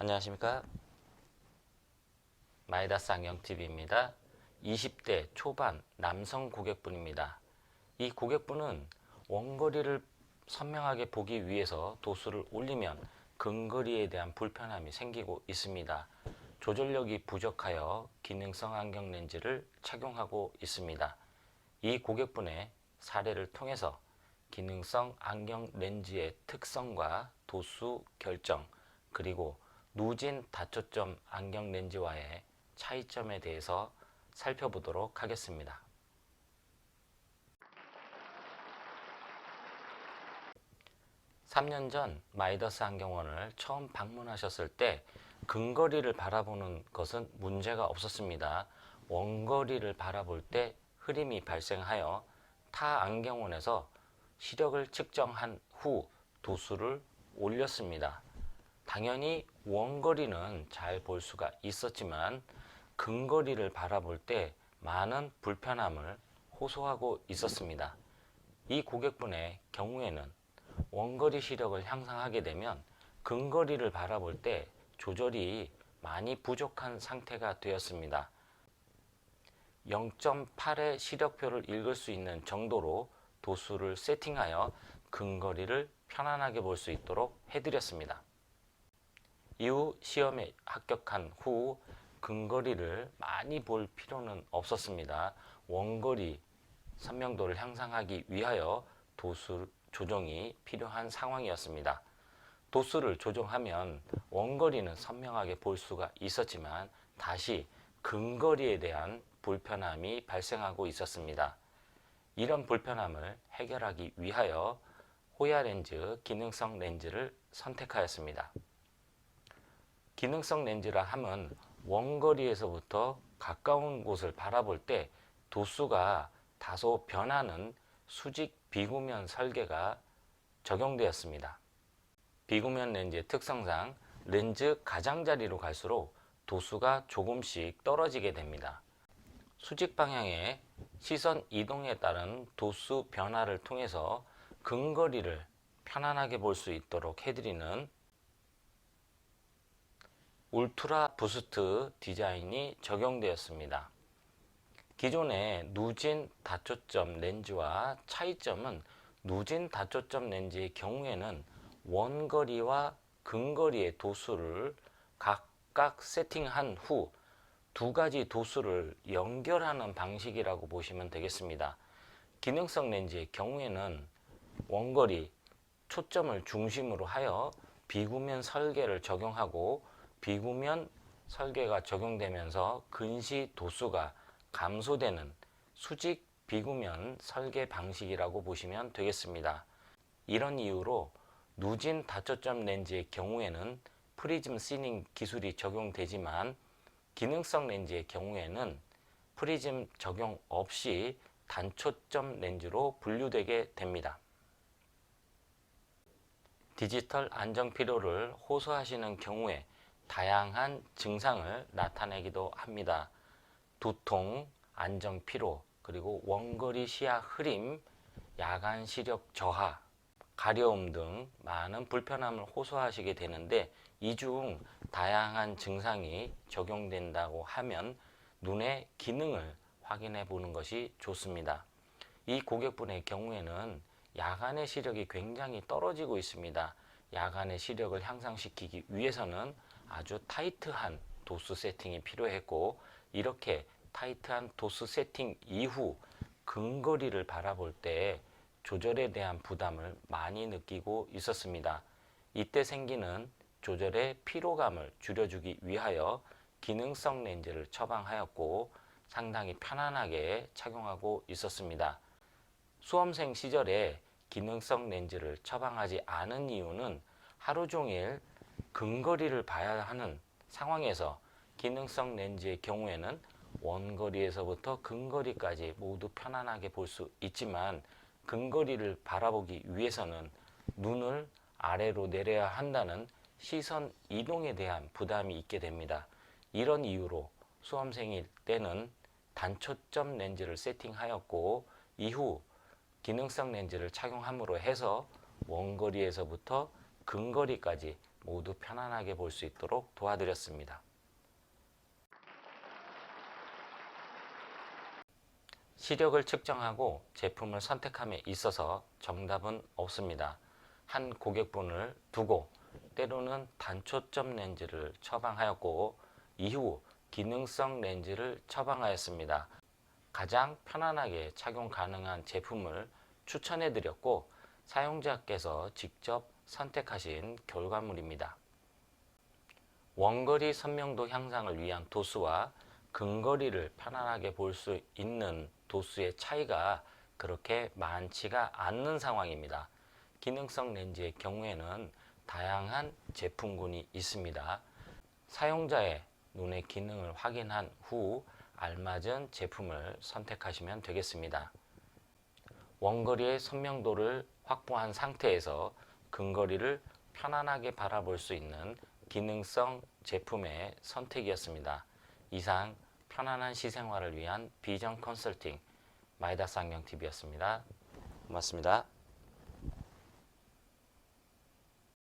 안녕하십니까. 마이다스 안경TV입니다. 20대 초반 남성 고객분입니다. 이 고객분은 원거리를 선명하게 보기 위해서 도수를 올리면 근거리에 대한 불편함이 생기고 있습니다. 조절력이 부족하여 기능성 안경 렌즈를 착용하고 있습니다. 이 고객분의 사례를 통해서 기능성 안경 렌즈의 특성과 도수 결정, 그리고 누진 다초점 안경 렌즈와의 차이점에 대해서 살펴보도록 하겠습니다. (3년) 전 마이더스 안경원을 처음 방문하셨을 때 근거리를 바라보는 것은 문제가 없었습니다. 원거리를 바라볼 때 흐림이 발생하여 타 안경원에서 시력을 측정한 후 도수를 올렸습니다. 당연히 원거리는 잘 볼 수가 있었지만 근거리를 바라볼 때 많은 불편함을 호소하고 있었습니다. 이 고객분의 경우에는 원거리 시력을 향상하게 되면 근거리를 바라볼 때 조절이 많이 부족한 상태가 되었습니다. 0.8의 시력표를 읽을 수 있는 정도로 도수를 세팅하여 근거리를 편안하게 볼 수 있도록 해드렸습니다. 이후 시험에 합격한 후 근거리를 많이 볼 필요는 없었습니다. 원거리 선명도를 향상하기 위하여 도수 조정이 필요한 상황이었습니다. 도수를 조정하면 원거리는 선명하게 볼 수가 있었지만 다시 근거리에 대한 불편함이 발생하고 있었습니다. 이런 불편함을 해결하기 위하여 호야 렌즈 기능성 렌즈를 선택하였습니다. 기능성 렌즈라 함은 원거리에서부터 가까운 곳을 바라볼 때 도수가 다소 변하는 수직 비구면 설계가 적용되었습니다. 비구면 렌즈의 특성상 렌즈 가장자리로 갈수록 도수가 조금씩 떨어지게 됩니다. 수직 방향의 시선 이동에 따른 도수 변화를 통해서 근거리를 편안하게 볼 수 있도록 해드리는 울트라 부스트 디자인이 적용되었습니다. 기존의 누진 다초점 렌즈와 차이점은 누진 다초점 렌즈의 경우에는 원거리와 근거리의 도수를 각각 세팅한 후 두 가지 도수를 연결하는 방식이라고 보시면 되겠습니다. 기능성 렌즈의 경우에는 원거리, 초점을 중심으로 하여 비구면 설계를 적용하고 비구면 설계가 적용되면서 근시 도수가 감소되는 수직 비구면 설계 방식이라고 보시면 되겠습니다. 이런 이유로 누진 다초점 렌즈의 경우에는 프리즘 시닝 기술이 적용되지만 기능성 렌즈의 경우에는 프리즘 적용 없이 단초점 렌즈로 분류되게 됩니다. 디지털 안정 피로를 호소하시는 경우에 다양한 증상을 나타내기도 합니다. 두통, 안정 피로, 그리고 원거리 시야 흐림, 야간 시력 저하, 가려움 등 많은 불편함을 호소하시게 되는데 이 중 다양한 증상이 적용된다고 하면 눈의 기능을 확인해 보는 것이 좋습니다. 이 고객분의 경우에는 야간의 시력이 굉장히 떨어지고 있습니다. 야간의 시력을 향상시키기 위해서는 아주 타이트한 도수 세팅이 필요했고 이렇게 타이트한 도수 세팅 이후 근거리를 바라볼 때 조절에 대한 부담을 많이 느끼고 있었습니다. 이때 생기는 조절의 피로감을 줄여주기 위하여 기능성 렌즈를 처방하였고 상당히 편안하게 착용하고 있었습니다. 수험생 시절에 기능성 렌즈를 처방하지 않은 이유는 하루 종일 근거리를 봐야 하는 상황에서 기능성 렌즈의 경우에는 원거리에서부터 근거리까지 모두 편안하게 볼 수 있지만 근거리를 바라보기 위해서는 눈을 아래로 내려야 한다는 시선 이동에 대한 부담이 있게 됩니다. 이런 이유로 수험생일 때는 단초점 렌즈를 세팅하였고 이후 기능성 렌즈를 착용함으로 해서 원거리에서부터 근거리까지 모두 편안하게 볼 수 있도록 도와드렸습니다. 시력을 측정하고 제품을 선택함에 있어서 정답은 없습니다. 한 고객분을 두고 때로는 단초점 렌즈를 처방하였고 이후 기능성 렌즈를 처방하였습니다. 가장 편안하게 착용 가능한 제품을 추천해 드렸고 사용자께서 직접 선택하신 결과물입니다. 원거리 선명도 향상을 위한 도수와 근거리를 편안하게 볼 수 있는 도수의 차이가 그렇게 많지가 않는 상황입니다. 기능성 렌즈의 경우에는 다양한 제품군이 있습니다. 사용자의 눈의 기능을 확인한 후 알맞은 제품을 선택하시면 되겠습니다. 원거리의 선명도를 확보한 상태에서 근거리를 편안하게 바라볼 수 있는 기능성 제품의 선택이었습니다. 이상 편안한 시생활을 위한 비전 컨설팅 마이다스 안경TV였습니다. 고맙습니다.